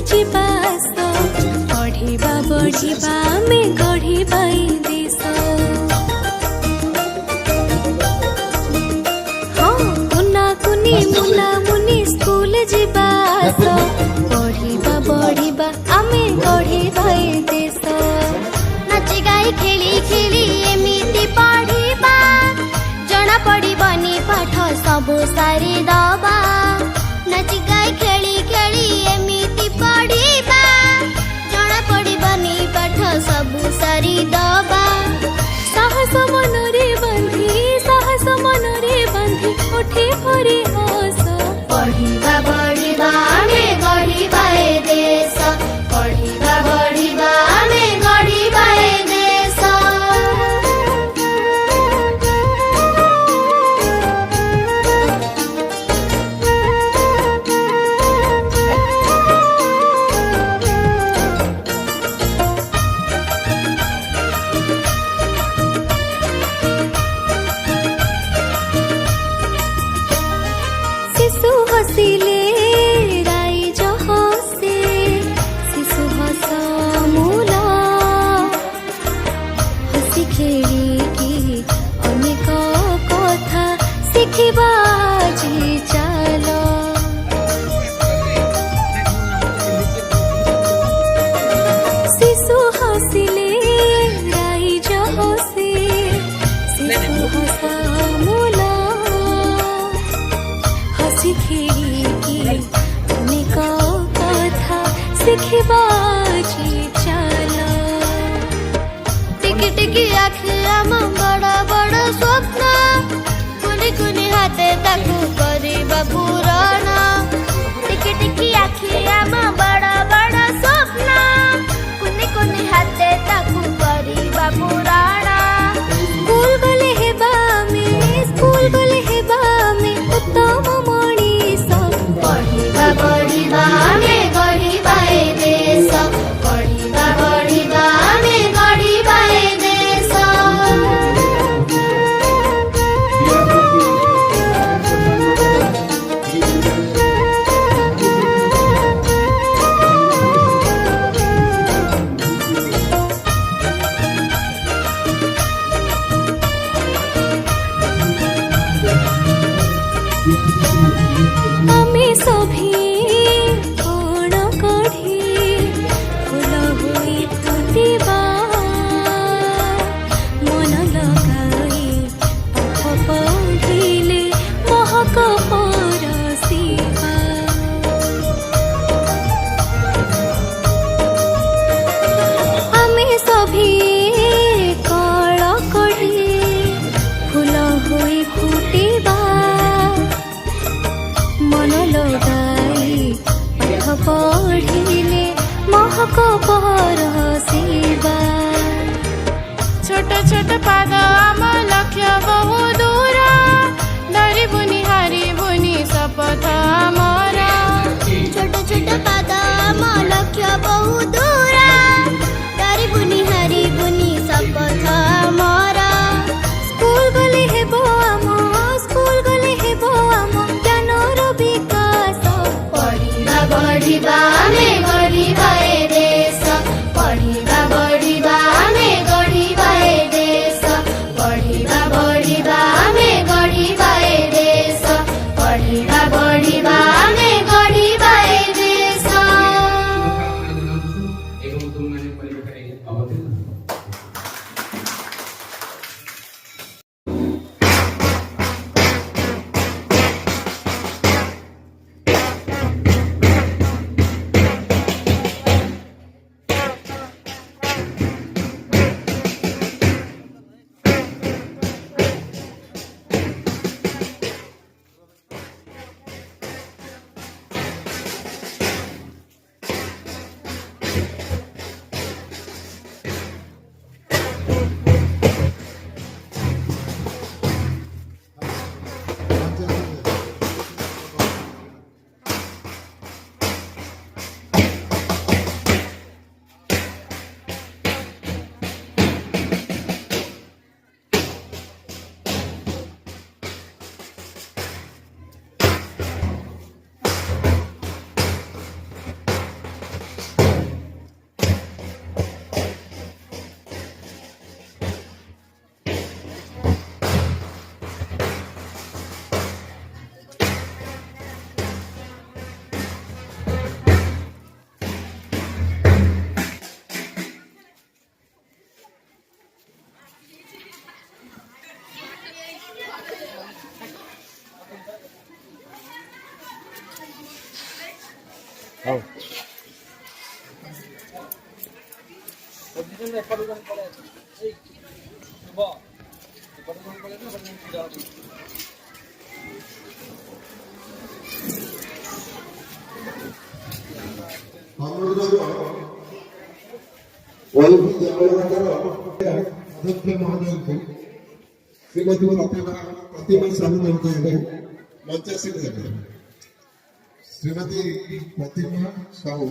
ଯିବା ପଢ଼ିବା ବଢ଼ିବା ଆମେ ଗଢ଼ିବା ଏ ଦେଶ। ହଁ କୁନା କୁନି ମୁନା ମୁନି ସ୍କୁଲ ଯିବା ପଢ଼ିବା ବଢ଼ିବା ଆମେ ଗଢ଼ିବା ଏ ଦେଶ। ନାଚି ଗାଇ ଖେଳି ଖେଳି ଏମିତି ପଢ଼ିବା ଜଣା ପଡ଼ିବନି ପାଠ ସବୁ ସାରି ଦବା। ନାଚି ଗାଇ ଖେଳି ଖେଳି ଏମିତି ପଢ଼ିବା ଜଣା ପଡ଼ିବନି ପାଠ ସବୁ ସାରି ଦବା। ସାହସ ମନରେ ବାନ୍ଧି ଉଠି ଭରି ହସ ପଢ଼ିବା ବଢ଼ିବା ଆମେ ଗଢ଼ିବା ଏ ଦେଶ। ପଢ଼ିବା ବଢ଼ିବା ଆମେ ଗଢ଼ିବା ଏ ଦେଶ। शिशु हसिले राइज हसे शिशु हस मूला हसी खेलिकी अनेक कथा शिखिबा जी चाल। शिशु हसिले राइज हसे शिशु हस मूला हसी खेलिकी अनेक कथा शिखिबा जी चाल। टिकी टिकी आखि आम बड़ बड़ स्वप्न कुनि कुनि हाते ताकू କରିବା ପୂରଣ। टिकी टिकी आखि आम बड़ बड़ स्वप्न कुनि कुनि हाते ताकू କରିବା ପୂରଣ। स्कूल गले हेबा ଆମେ उत्तम मଣିष पढ़िबा बढ़िबा ଆମେ गढ़िबा ए देश। पढ़िबा बढ़िबा ଆମେ गढ़िबा ए देश। ଆମେ ସଭି କଣ କଢ଼ି ଫୁଲ ହୋଇ ଫୁଟିବା ମନ ଲଗାଇ ପାଠ ପଢ଼ିଲେ ମହକ ପରସିବା। ଆମେ ସଭି କଳ କଢ଼ି ଫୁଲ ହୋଇ ଫୁଟିବା मन लगाई पाठ पढ़िले महक परसिबा। छोट छोट पाद आम लक्ष्य बहु दूर डरिबुनि हारिबुनि शपथ आमर। छोट छोट पाद आम लक्ष्य बहु दूर डरिबुनि हारिबुनि शपथ आमर। स्कूल गले हेबो आम ज्ञानर विकास पढ़िबा बढ़िबा ଆମେ गढ़िबा ए देश। पढ़िबा बढ़िबा ଆମେ गढ़िबा ए देश। ହଉ अध्यक्ष महोदय को श्रीमती प्रतिमा साहू महोदय मंचासीन है। श्रीमती प्रतिमा साहू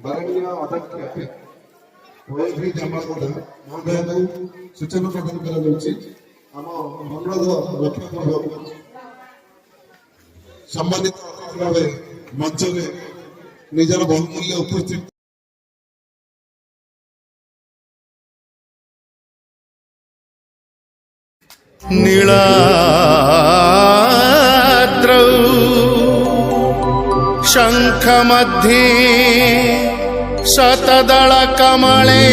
माननीय अध्यक्ष ओएफी जमाकोटा महोदय को सूचना प्रदान कर अनुरोध रक्षा सम्मानित अतिथि भाव मंच में निजर बहुमूल्य उपस्थित नीलाद्रौ शङ्खमध्ये शतदलकमले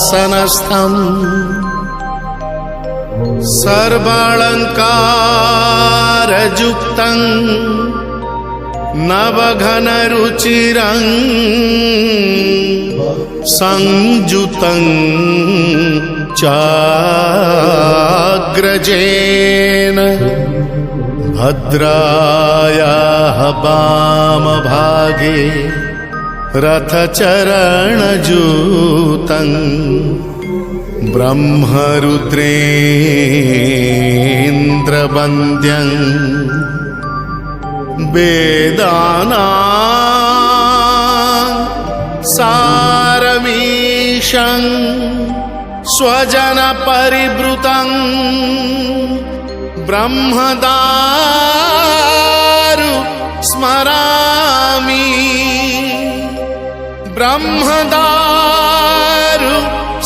रत्नसिंहासनस्थम् सर्वालङ्कारयुक्तम् नवघनरुचिरं संयुतं चाग्रजेन भद्रायाः वामभागे रथचरणजूतं ब्रह्मरुद्रेन्द्रवन्द्यं वेदानां सारमीशं स्वजनपरिवृतं ब्रह्मदारु स्मरामि ब्रह्मदारु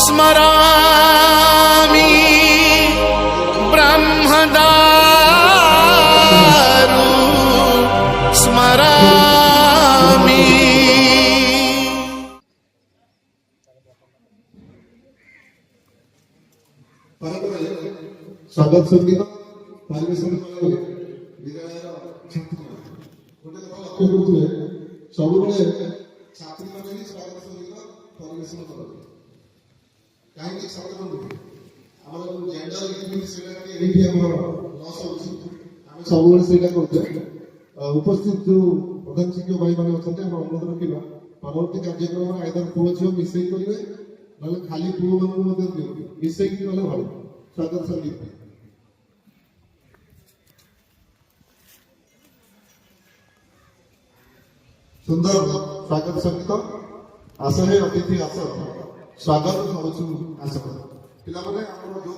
स्मरामि ब्रह्मदारु स्मरामि। स्वागत संगीत परिवेशन विद्यालय छात्र गोटे कथा लक्ष्य करुवे सब छात्री मैंने ही स्वागत संगीत परिवेशन करते कहीं स्वागत आम जेंडर इक्वालिटी लॉस हो सब से करते उपस्थित जो प्रधान शिक्षक भाई मैंने अच्छा अनुरोध रखा परवर्ती कार्यक्रम आईदर पुओ झील मिसई करेंगे ना खाली पुओ मान मिसई गले भल स्वागत संगीत सुंदर स्वागत संगीत आस है अतिथि आस स्वागत करुचु आस पिला माने हमर जो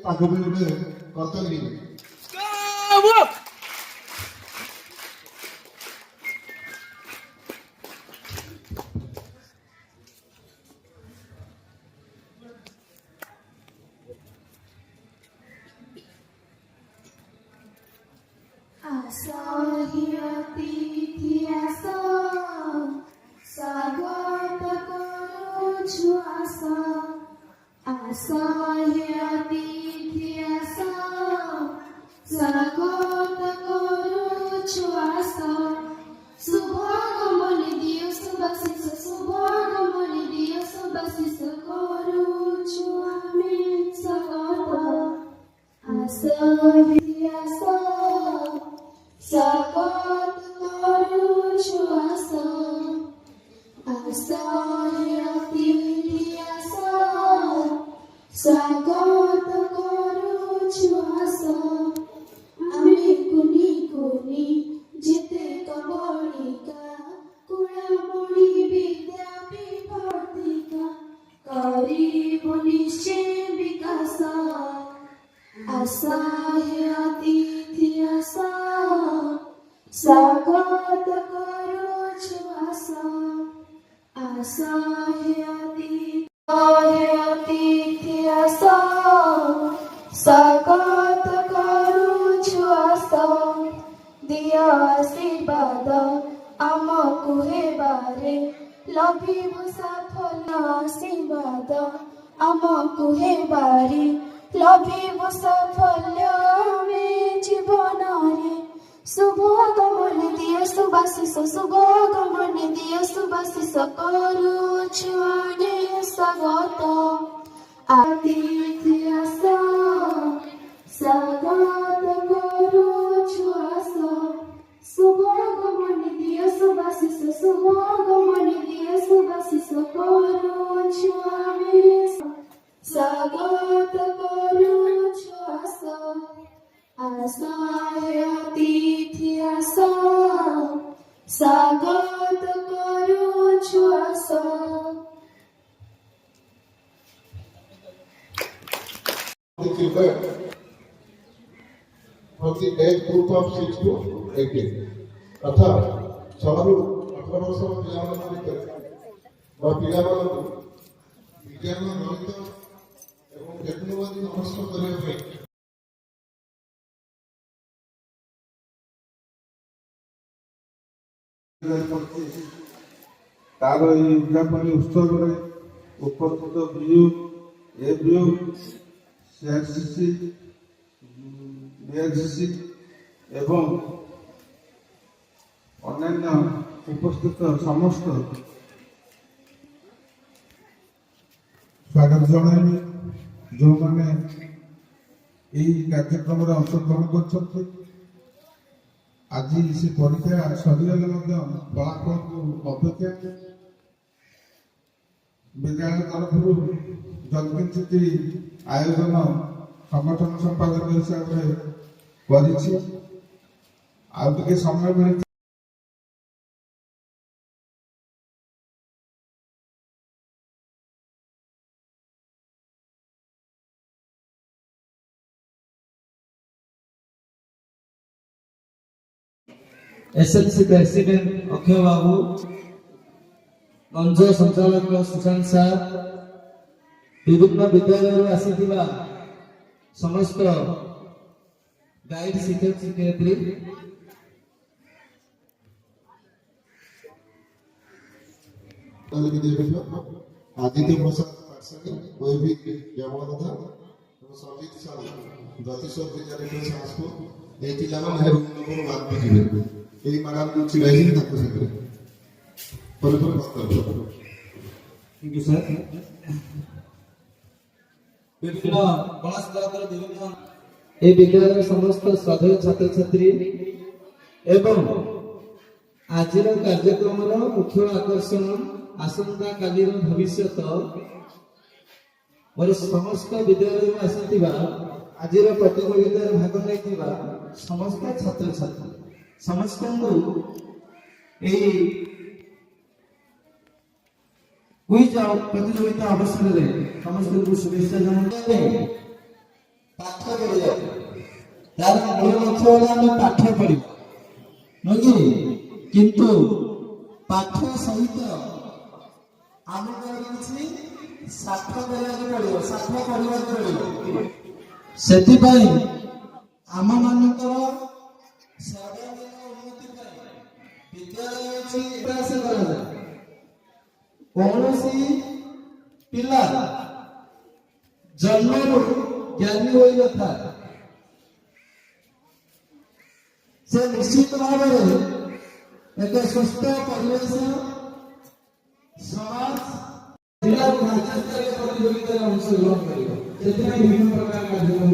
ताको भी गोटे कर्तव्य आशीर्वाद आमको हेबारे लभिबु सफल आशीर्वाद आमको हेबारे ଲଭିବୁ ସାଫଲ୍ୟ ଆମେ ଜୀବନରେ ଶୁଭ ଗମନ ଦିଅ ସୁବାଶିଷ ଶୁଭ ଗମନ ଦିଅ ସୁବାଶିଷ କରୁଛୁ ଆମେ ସ୍ୱାଗତ ଅତିଥି ଆସ ସ୍ୱାଗତ କରୁଛୁ ଆସ ଶୁଭ ଗମନ ଦିଅ ସୁବାଶିଷ ଶୁଭ ଗମନ ଦିଅ ସୁବାଶିଷ କରୁଛୁ ଆମେ ସ୍ୱାଗତ କରୁଛୁ ଆସ ଆସ ହେ ଅତିଥି ଆସ ସ୍ୱାଗତ କରୁଛୁ ଆସ। From the age group of 6 to 18 अर्थात 6 ରୁ 18 ବର୍ଷର ପିଲାମାନଙ୍କ ଭିତରେ ବା ପିଲାମାନଙ୍କୁ ବିଜ୍ଞାନ ଗଣିତ ଏବଂ ଟେକ୍ନୋଲୋଜି ନଷ୍ଟ କରିବା ପାଇଁ ତାର ଏହି ଉଦ୍ଯାପନୀ ଉତ୍ସବରେ ଉପସ୍ଥିତ ବିୟୁ ଏବିୟୁ ସିଆରସିସି ବିଏଲସିସି ଏବଂ ଅନ୍ୟାନ୍ୟ ଉପସ୍ଥିତ ସମସ୍ତ ସ୍ୱାଗତ ଜଣାଇବି ଯେଉଁମାନେ ଏହି କାର୍ଯ୍ୟକ୍ରମରେ ଅଂଶଗ୍ରହଣ କରିଛନ୍ତି। ଆଜି ସେ ପରୀକ୍ଷା ସରିଗଲେ ମଧ୍ୟ ଫଳାଫଳକୁ ଅପେକ୍ଷା ବିଦ୍ୟାଳୟ ତରଫରୁ ଜଲ୍ଦି ଆୟୋଜନ ସଂଗଠନ ସମ୍ପାଦକ ହିସାବରେ କରିଛି। ଆଉ ଟିକେ ସମୟ ମିଳିଛି एसएलसी प्रेसिडेंट अक्षय बाबू मंच संचालक सुशांत सार विभिन्न विद्यालय आसीथिबा समस्त गाइड शिक्षक शिक्षयित्री आदित्य प्रसाद पाठशाली वैभी व्यामोदा संजीत साहू ज्योतिश्वर विद्यालय संस्कृत ये पिलाମାନେ रूम नंबर 1 କୁ ଯିବେ এই ମ୍ୟାଡାମ କୁ ଚିରାଇ ତାଙ୍କ ସାଙ୍ଗରେ ପରିପୂର୍ଣ୍ଣ ବକ୍ତବ୍ୟ। Thank you sir. विभिन्न क्लास द्वारा विभिन्न ए विद्यालय समस्त श्रद्धेय छात्र छात्री एवं आजिर कार्यक्रम मुख्य आकर्षण आसंता कालीर भविष्यत और समस्त विद्यालय आसिथिबा आजिर प्रतियोगिता भाग नहीं समस्त छात्र छात्री समस्त क्विज प्रतियोगिता अवसर में समस्त को शुभेच्छा जनाते पाठ पढ़िया यार मूल लक्ष्य होला हम पाठ पढ़िबा नगी किंतु पाठ सहित आम किसी साठ पढ़िया साठ पढ़िया से आम मानकर सर्वांगीण उन्नति विद्यालय कौन पिला जन्म ज्ञानी हो था से निश्चित भाव एक सुस्थ परिवेश समाज जिला राज्यस्तरीय प्रतियोगिता अंशग्रहण कर विभिन्न प्रकार कार्यक्रम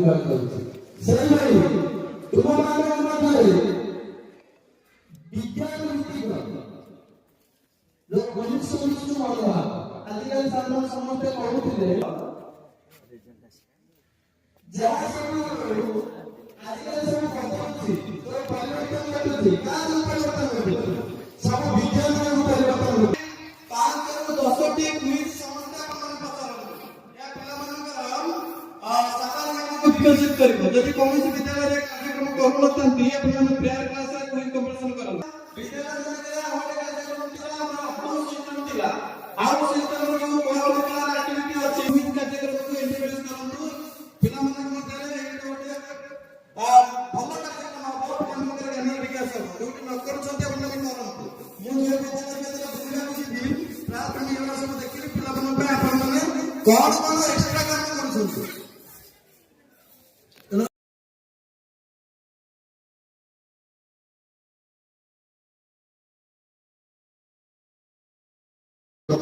विज्ञान भित्तिक गणित समस्त मनोभाव आजिकल छात्र समस्ते कहते जहाँ सब आजिकल सब बदलुଛି तो परिवर्तन घटुଛି काहे परिवर्तन घटुଛି सब विज्ञान में परिवर्तन घटुଛି 5 ରୁ 10 ଟି क्विज समस्या आपण पचारନ୍ତୁ या पिलाମାନଙ୍କର ସାଧାରଣ विकसित करिବ ଯଦି କୌଣସି ବିଦ୍ୟାଳୟରେ କାର୍ଯ୍ୟକ୍ରମ କରୁନଥାନ୍ତି ଆପଣମାନେ ପ୍ରେୟାର କ୍ଲାସ୍ ରେ क्विज କମ୍ପିଟିସନ କରନ୍ତୁ ବିଦ୍ୟାଳୟରେ ଆମର କାର୍ଯ୍ୟକ୍ରମ ଥିଲା ଆମର ହାଉସ ସିଷ୍ଟମ ଥିଲା ହାଉସ ସିଷ୍ଟମ ର କୋଲାବୋରେଟିଭ ଆକ୍ଟିଭିଟି ଅଛି क्विज କାର୍ଯ୍ୟକ୍ରମକୁ ଇଣ୍ଟିଗ୍ରେଟ୍ କରନ୍ତୁ ପିଲାମାନଙ୍କ ମଧ୍ୟରେ ଏଇଟା ଗୋଟେ ଭଲ କାର୍ଯ୍ୟକ୍ରମ ହେବ ପିଲାମାନଙ୍କର ଜ୍ଞାନ ବିକାଶ ହେବ ଯୋଉଠି ନ କରୁଛନ୍ତି ଆପଣମାନେ କରନ୍ତୁ ମୁଁ ଯେ ବିଦ୍ୟାଳୟରେ ବୁଲିବାକୁ ଯିବି ପ୍ରାୟ ମୁଁ ଏଗୁଡ଼ା ସବୁ ଦେଖିଲି ପିଲାମାନଙ୍କ ପାଇଁ ଆପଣମାନେ କଣ ଏକ୍ସଟ୍ରା କାମ କରୁଛନ୍ତି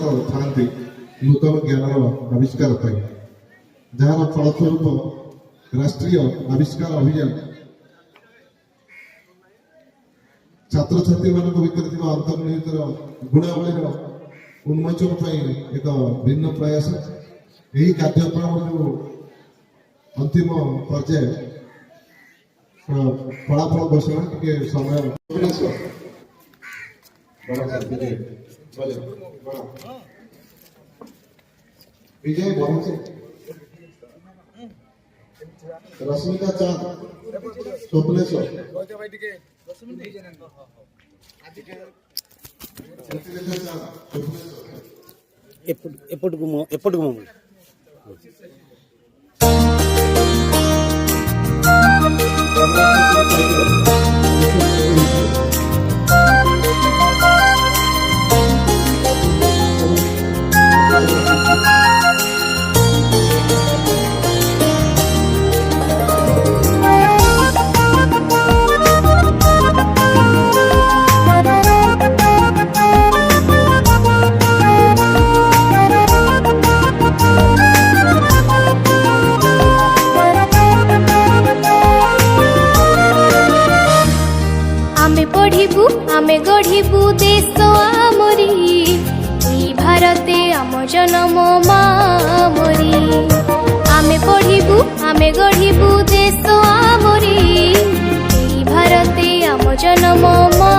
ତତ୍ପରତା ଥାନ୍ତି ନୂତନ ଜ୍ଞାନର ଆବିଷ୍କାର ପାଇଁ, ଯାହାର ଫଳସ୍ୱରୂପ ରାଷ୍ଟ୍ରୀୟ ଆବିଷ୍କାର ଅଭିଯାନ ଛାତ୍ରଛାତ୍ରୀମାନଙ୍କ ଭିତରେ ଥିବା ଅନ୍ତର୍ନିହିତ ଗୁଣାବଳୀର ଉନ୍ମୋଚନ ପାଇଁ ଏକ ଭିନ୍ନ ପ୍ରୟାସ। ଏହି କାର୍ଯ୍ୟକ୍ରମ ଯୋଉ ଅନ୍ତିମ ପର୍ଯ୍ୟାୟ ଫଳାଫଳ ଘୋଷଣା ଟିକେ ସମୟ विजय बहुत से रश्मिका चांद स्वप्नेश्वर ఎప్పటికి आमे गढ़िबू देश आमरी भारते आम जनम मामरी आमे पढ़िबू आमे गढ़िबू देश आमरी भारते आम जनम मा